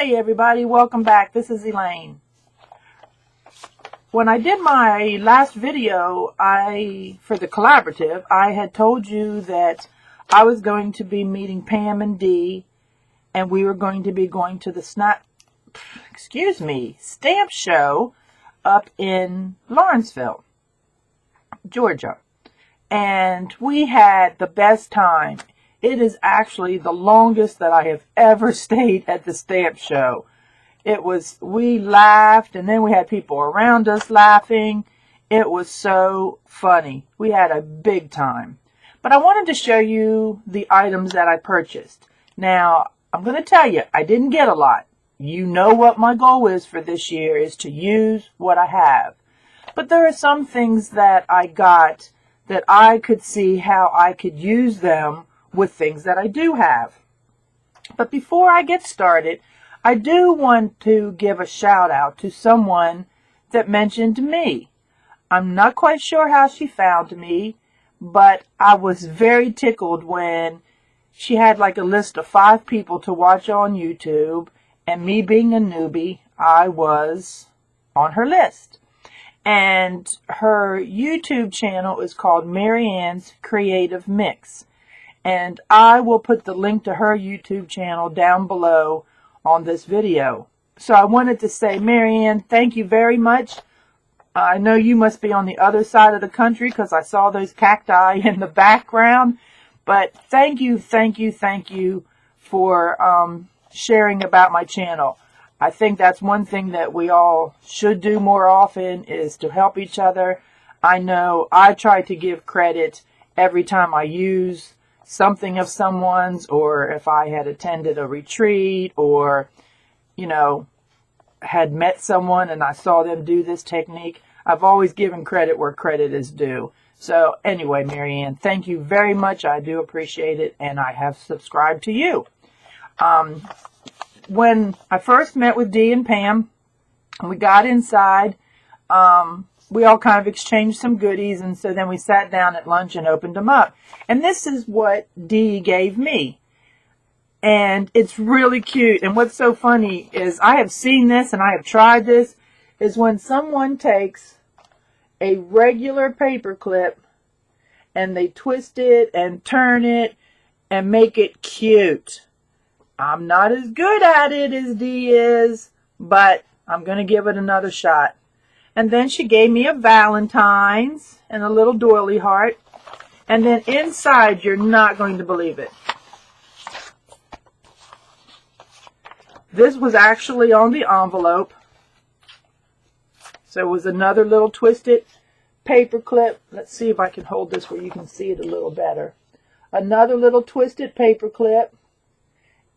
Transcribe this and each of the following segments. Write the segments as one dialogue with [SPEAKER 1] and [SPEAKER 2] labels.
[SPEAKER 1] Hey everybody, welcome back. This is Elaine. When I did my last video for the collaborative, I had told you that I was going to be meeting Pam and Dee, and we were going to be going to the stamp show up in Lawrenceville, Georgia. And we had the best time. It is actually the longest that I have ever stayed at the stamp show. We laughed, and then we had people around us laughing. It was so funny. We had a big time. But I wanted to show you the items that I purchased. Now, I'm going to tell you, I didn't get a lot. You know what my goal is for this year is to use what I have. But there are some things that I got that I could see how I could use them with things that I do have. But before I get started, I do want to give a shout out to someone that mentioned me. I'm not quite sure how she found me, but I was very tickled when she had like a list of 5 people to watch on YouTube, and me being a newbie, I was on her list. And her YouTube channel is called Marianne's Creative Mix. And I will put the link to her YouTube channel down below on this video. So I wanted to say, Marianne, thank you very much. I know you must be on the other side of the country because I saw those cacti in the background. But thank you for sharing about my channel. I think that's one thing that we all should do more often is to help each other. I know I try to give credit every time I use something of someone's, or if I had attended a retreat or, had met someone and I saw them do this technique. I've always given credit where credit is due. So anyway, Marianne, thank you very much. I do appreciate it, and I have subscribed to you. When I first met with Dee and Pam, we got inside, we all kind of exchanged some goodies, and so then we sat down at lunch and opened them up. And this is what Dee gave me. And it's really cute. And what's so funny is I have seen this and I have tried this, is when someone takes a regular paper clip and they twist it and turn it and make it cute. I'm not as good at it as Dee is, but I'm going to give it another shot. And then she gave me a Valentine's and a little doily heart. And then inside, you're not going to believe it. This was actually on the envelope. So it was another little twisted paper clip. Let's see if I can hold this where you can see it a little better. Another little twisted paper clip.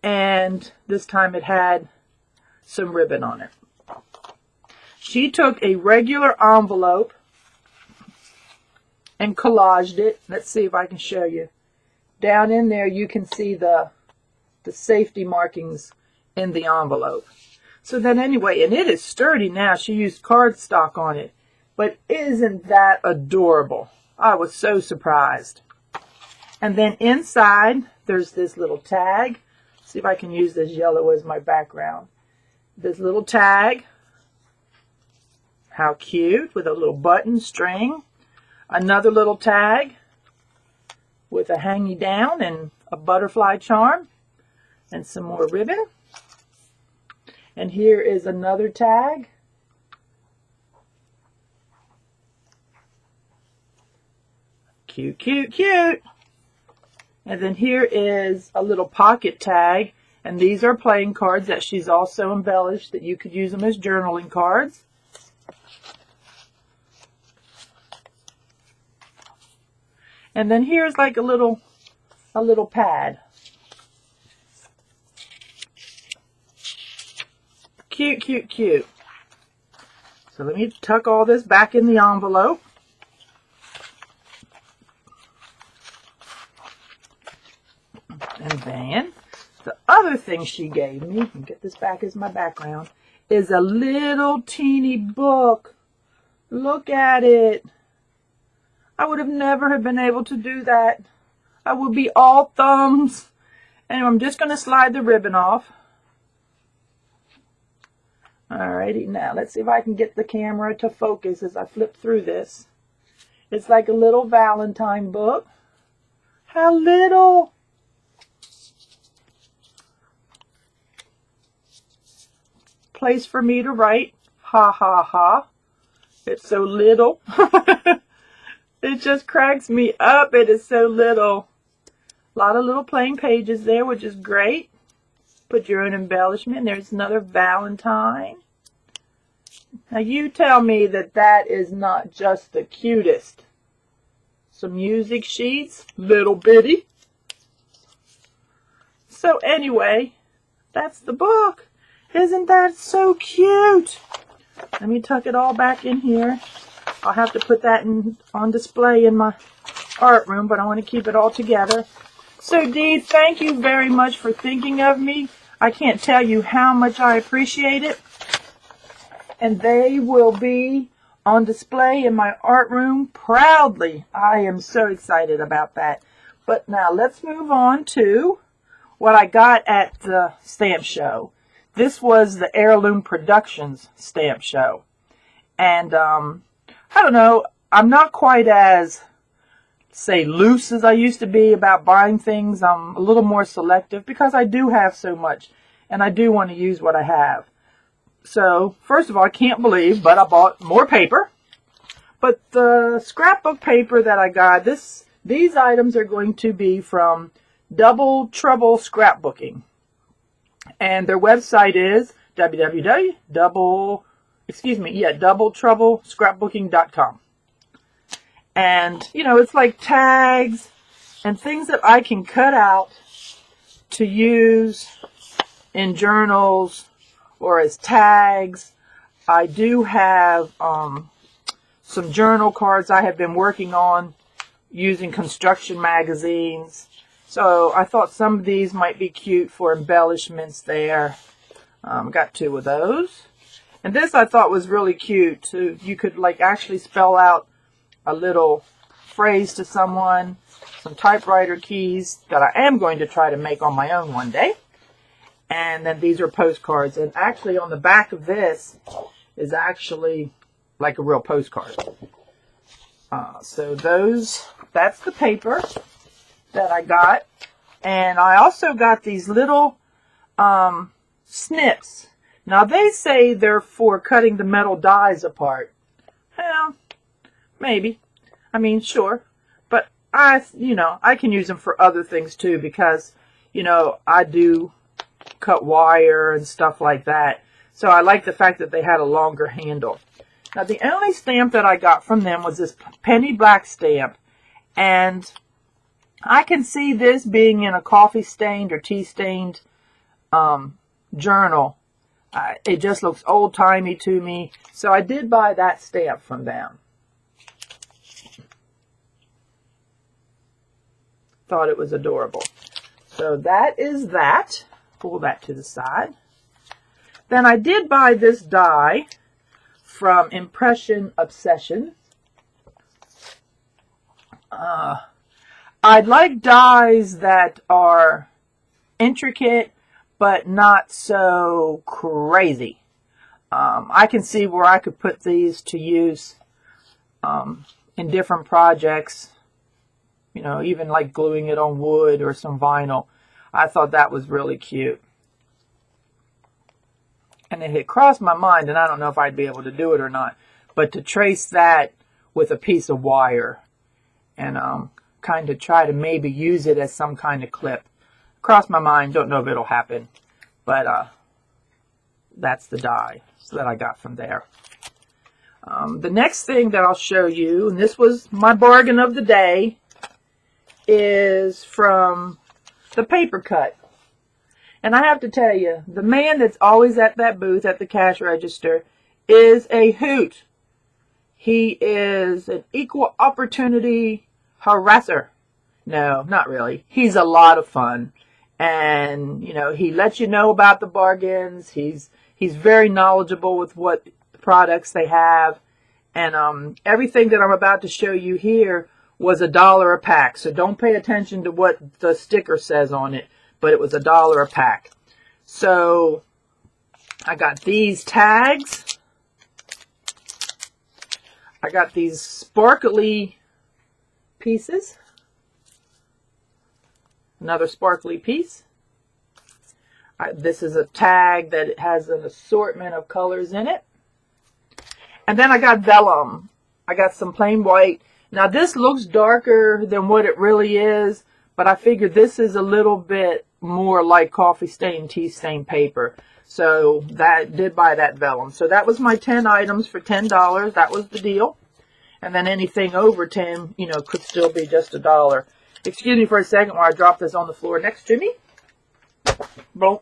[SPEAKER 1] And this time it had some ribbon on it. She took a regular envelope and collaged it. Let's see if I can show you. Down in there you can see the safety markings in the envelope. So then anyway, and it is sturdy now. She used cardstock on it. But isn't that adorable? I was so surprised. And then inside there's this little tag. See if I can use this yellow as my background. This little tag. How cute, with a little button string. Another little tag with a hangy down and a butterfly charm and some more ribbon. And here is another tag. Cute, cute, cute. And then here is a little pocket tag. And these are playing cards that she's also embellished that you could use them as journaling cards. And then here's like a little pad. Cute, cute, cute. So let me tuck all this back in the envelope. And then the other thing she gave me, and get this back as my background, is a little teeny book. Look at it. I would have never have been able to do that. I would be all thumbs. And I'm just going to slide the ribbon off. Alrighty, now let's see if I can get the camera to focus as I flip through this. It's like a little Valentine book. How little! Place for me to write. Ha ha ha. It's so little. It just cracks me up. It is so little. A lot of little plain pages there, which is great. Put your own embellishment. There's another Valentine. Now you tell me that that is not just the cutest. Some music sheets, little bitty. So anyway, that's the book. Isn't that so cute? Let me tuck it all back in here. I'll have to put that on display in my art room, but I want to keep it all together. So Dee, thank you very much for thinking of me. I can't tell you how much I appreciate it. And they will be on display in my art room proudly. I am so excited about that. But now let's move on to what I got at the stamp show. This was the Heirloom Productions stamp show. And I don't know, I'm not quite as, say, loose as I used to be about buying things. I'm a little more selective because I do have so much and I do want to use what I have. So, first of all, I can't believe, but I bought more paper. But the scrapbook paper that I got, these items are going to be from Double Trouble Scrapbooking. And their website is doubletroublescrapbooking.com. And, you know, it's like tags and things that I can cut out to use in journals or as tags. I do have some journal cards I have been working on using construction magazines. So I thought some of these might be cute for embellishments there. Got two of those. And this I thought was really cute too. You could like actually spell out a little phrase to someone. Some typewriter keys that I am going to try to make on my own one day. And then these are postcards. And actually on the back of this is actually like a real postcard. So that's the paper that I got. And I also got these little snips. Now they say they're for cutting the metal dies apart. Well, maybe. I mean, sure. But I can use them for other things too because, I do cut wire and stuff like that. So I like the fact that they had a longer handle. Now the only stamp that I got from them was this penny black stamp. And I can see this being in a coffee stained or tea stained journal. It just looks old timey to me. So I did buy that stamp from them. Thought it was adorable. So that is that. Pull that to the side. Then I did buy this die from Impression Obsession. I like dies that are intricate but not so crazy. I can see where I could put these to use in different projects. Even like gluing it on wood or some vinyl. I thought that was really cute. And it had crossed my mind, and I don't know if I'd be able to do it or not, but to trace that with a piece of wire and kind of try to maybe use it as some kind of clip. Crossed my mind, don't know if it'll happen, but that's the die that I got from there. The next thing that I'll show you, and this was my bargain of the day, is from the Paper Cut. And I have to tell you, the man that's always at that booth at the cash register is a hoot. He is an equal opportunity harasser. No, not really. He's a lot of fun. And, he lets you know about the bargains. He's very knowledgeable with what products they have. And everything that I'm about to show you here was $1 a pack. So don't pay attention to what the sticker says on it. But it was $1 a pack. So I got these tags. I got these sparkly pieces. Another sparkly piece. This is a tag that it has an assortment of colors in it. And then I got vellum. I got some plain white. Now this looks darker than what it really is, but I figured this is a little bit more like coffee stain, tea stain paper. So that did buy that vellum. So that was my 10 items for $10. That was the deal. And then anything over 10, you know, could still be just $1. Excuse me for a second while I drop this on the floor next to me. Boom.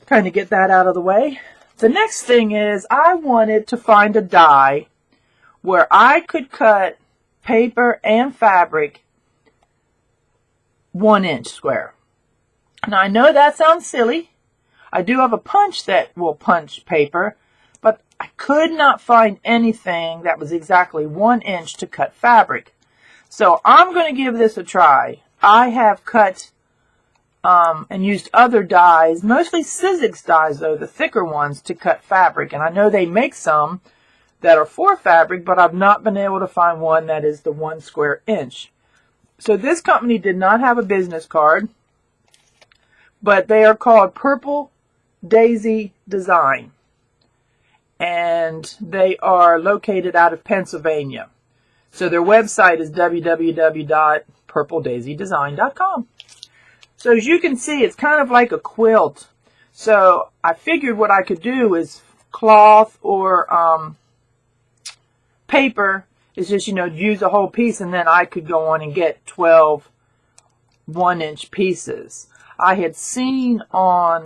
[SPEAKER 1] Kind of get that out of the way. The next thing is I wanted to find a die where I could cut paper and fabric 1 inch square. Now I know that sounds silly. I do have a punch that will punch paper, but I could not find anything that was exactly 1 inch to cut fabric. So I'm going to give this a try. I have cut and used other dies, mostly Sizzix dies though, the thicker ones, to cut fabric. And I know they make some that are for fabric, but I've not been able to find one that is the 1 square inch. So this company did not have a business card, but they are called Purple Daisy Design. And they are located out of Pennsylvania. So their website is www.purpledaisydesign.com. So as you can see, it's kind of like a quilt. So I figured what I could do is cloth or paper is just, you know, use a whole piece, and then I could go on and get 12 1-inch pieces. I had seen on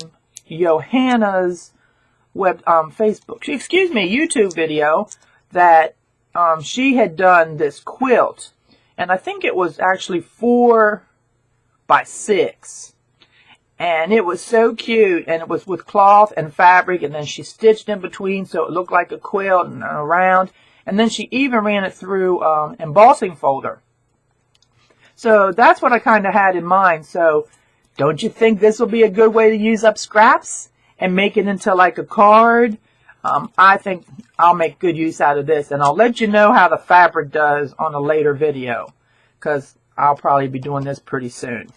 [SPEAKER 1] Johanna's YouTube video that she had done this quilt, and I think it was actually 4 by 6, and it was so cute, and it was with cloth and fabric, and then she stitched in between so it looked like a quilt and around, and then she even ran it through embossing folder. So that's what I kind of had in mind. So don't you think this will be a good way to use up scraps and make it into like a card? I think I'll make good use out of this, and I'll let you know how the fabric does on a later video, because I'll probably be doing this pretty soon.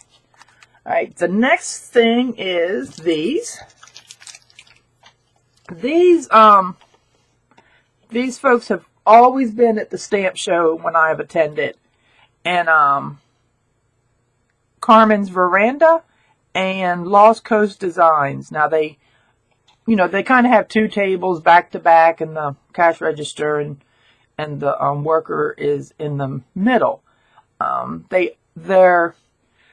[SPEAKER 1] Alright, the next thing is these. These folks have always been at the stamp show when I have attended. And Carmen's Veranda and Lost Coast Designs. Now they, you know, they kind of have 2 tables back to back, and the cash register and the worker is in the middle. They're,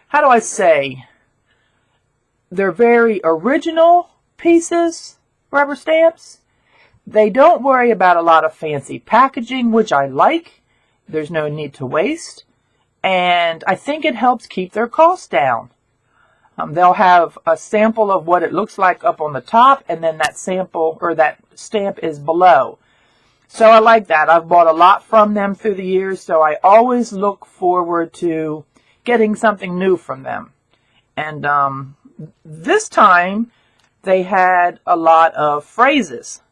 [SPEAKER 1] how do I say, they're very original pieces, rubber stamps. They don't worry about a lot of fancy packaging, which I like. There's no need to waste. And I think it helps keep their costs down. They'll have a sample of what it looks like up on the top, and then that sample or that stamp is below. So I like that. I've bought a lot from them through the years, so I always look forward to getting something new from them. And this time they had a lot of phrases.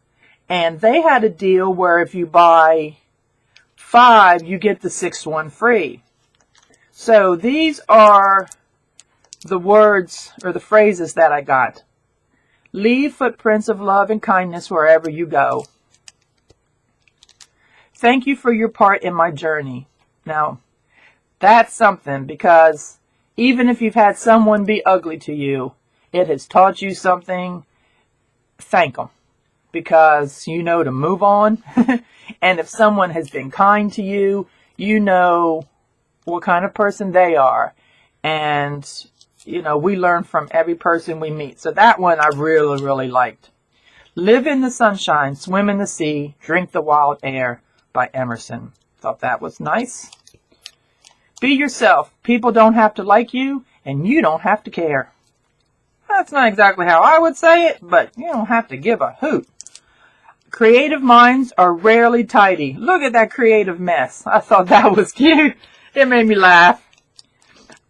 [SPEAKER 1] And they had a deal where if you buy 5, you get the 6th one free. So these are the words or the phrases that I got. Leave footprints of love and kindness wherever you go. Thank you for your part in my journey. Now, that's something, because even if you've had someone be ugly to you, it has taught you something. Thank them, because you know to move on. And if someone has been kind to you, you know what kind of person they are. And, you know, we learn from every person we meet. So that one I really, really liked. Live in the sunshine, swim in the sea, drink the wild air by Emerson. Thought that was nice. Be yourself. People don't have to like you, and you don't have to care. That's not exactly how I would say it, but you don't have to give a hoot. Creative minds are rarely tidy. Look at that creative mess. I thought that was cute. It made me laugh.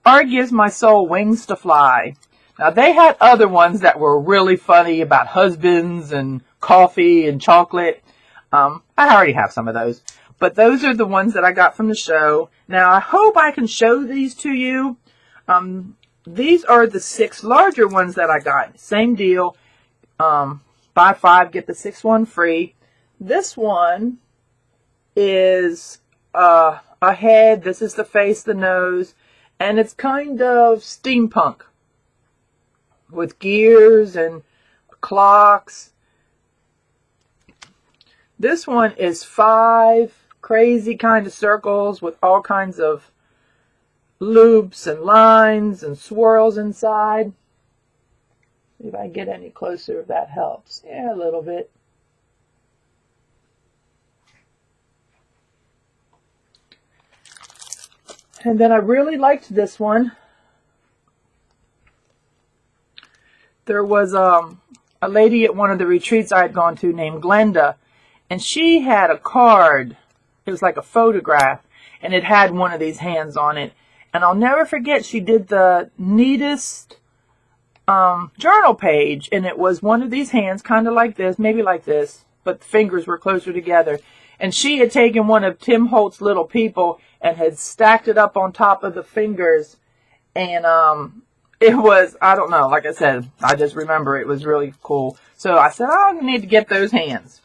[SPEAKER 1] Art gives my soul wings to fly. Now, they had other ones that were really funny about husbands and coffee and chocolate. I already have some of those. But those are the ones that I got from the show. Now, I hope I can show these to you. These are the 6 larger ones that I got. Same deal. Buy 5, get the 6th one free. This one is a head. This is the face, the nose. And it's kind of steampunk, with gears and clocks. This one is 5 crazy kind of circles with all kinds of loops and lines and swirls inside. See if I can get any closer, if that helps. Yeah, a little bit. And then I really liked this one. There was a lady at one of the retreats I had gone to named Glenda, and she had a card. It was like a photograph, and it had one of these hands on it. And I'll never forget, she did the neatest journal page, and it was one of these hands, kind of like this, maybe like this, but the fingers were closer together. And she had taken one of Tim Holtz's little people and had stacked it up on top of the fingers. And it was, I don't know, like I said, I just remember it was really cool. So I said, oh, I need to get those hands.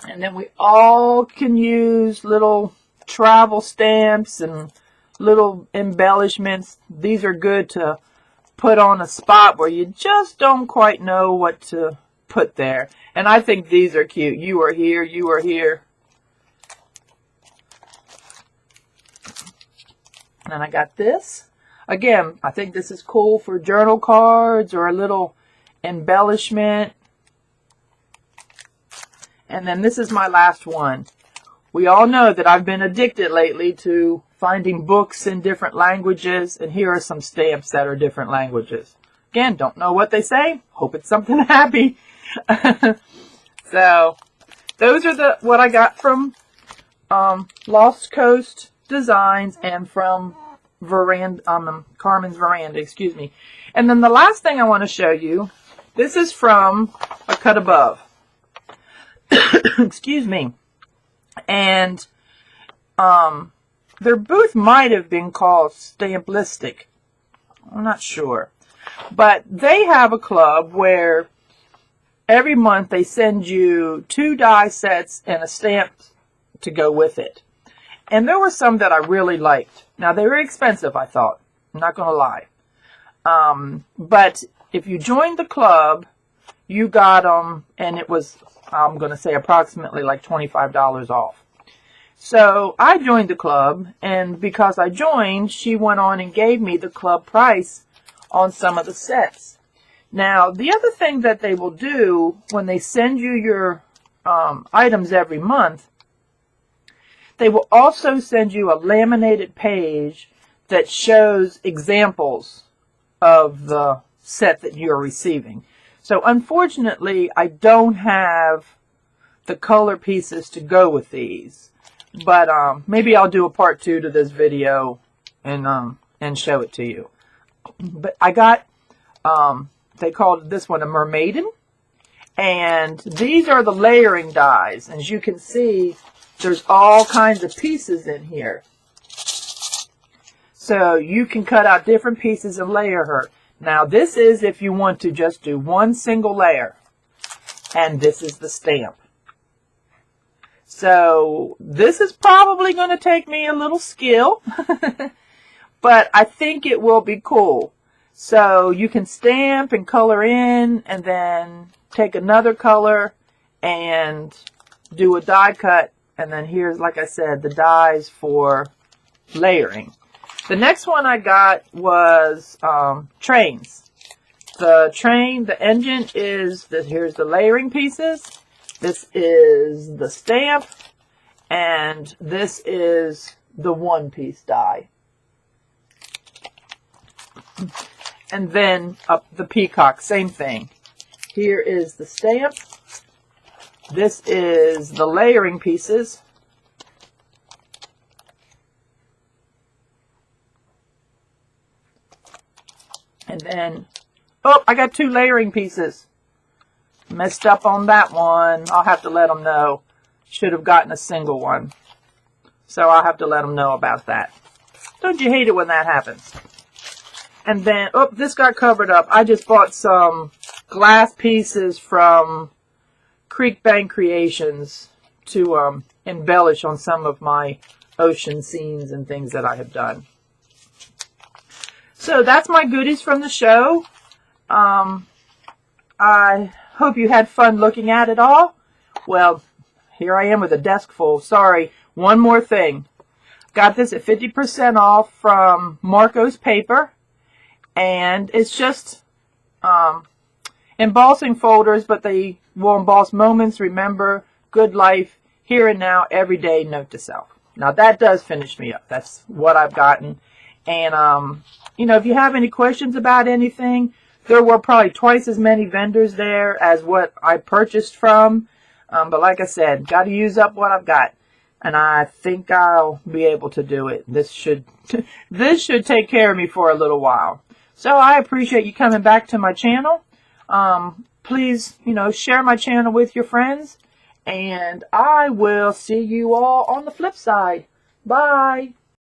[SPEAKER 1] And then we all can use little travel stamps and little embellishments. These are good to put on a spot where you just don't quite know what to put there. And I think these are cute. You are here, you are here. And I got this. Again, I think this is cool for journal cards or a little embellishment. And then this is my last one. We all know that I've been addicted lately to finding books in different languages. And here are some stamps that are different languages. Again, don't know what they say. Hope it's something happy. So, those are what I got from Lost Coast Designs and from Carmen's Veranda, excuse me. And then the last thing I want to show you, this is from A Cut Above. Excuse me. And their booth might have been called Stamplistic. I'm not sure. But they have a club where every month they send you 2 die sets and a stamp to go with it. And there were some that I really liked. Now, they were expensive, I thought. I'm not going to lie. But if you joined the club, you got them, and it was, I'm going to say, approximately like $25 off. So I joined the club, and because I joined, she went on and gave me the club price on some of the sets. Now, the other thing that they will do when they send you your items every month, they will also send you a laminated page that shows examples of the set that you're receiving. So, unfortunately, I don't have the color pieces to go with these. But maybe I'll do a part 2 to this video and show it to you. But I got, they called this one a Mermaiden. And these are the layering dies. As you can see, there's all kinds of pieces in here. So you can cut out different pieces and layer her. Now this is if you want to just do one single layer. And this is the stamp. So this is probably going to take me a little skill. But I think it will be cool. So you can stamp and color in and then take another color and do a die cut. And then here's, like I said, the dies for layering. The next one I got was trains. The train, the engine is, here's the layering pieces. This is the stamp. And this is the one-piece die. And then up the peacock, same thing. Here is the stamp. This is the layering pieces. And then then, oh, I got 2 layering pieces. Messed up on that one. I'll have to let them know. Should have gotten a single one. So I'll have to let them know about that. Don't you hate it when that happens? And then, oh, this got covered up. I just bought some glass pieces from Creek Bank Creations to embellish on some of my ocean scenes and things that I have done. So that's my goodies from the show. I hope you had fun looking at it all. Well, here I am with a desk full. Sorry, one more thing. Got this at 50% off from Marco's Paper. And it's just embossing folders, but they will emboss moments, remember, good life, here and now, every day, note to self. Now that does finish me up. That's what I've gotten. And, you know, if you have any questions about anything, there were probably twice as many vendors there as what I purchased from. But like I said, got to use up what I've got. And I think I'll be able to do it. This should take care of me for a little while. So I appreciate you coming back to my channel. Please, you know, share my channel with your friends. And I will see you all on the flip side. Bye.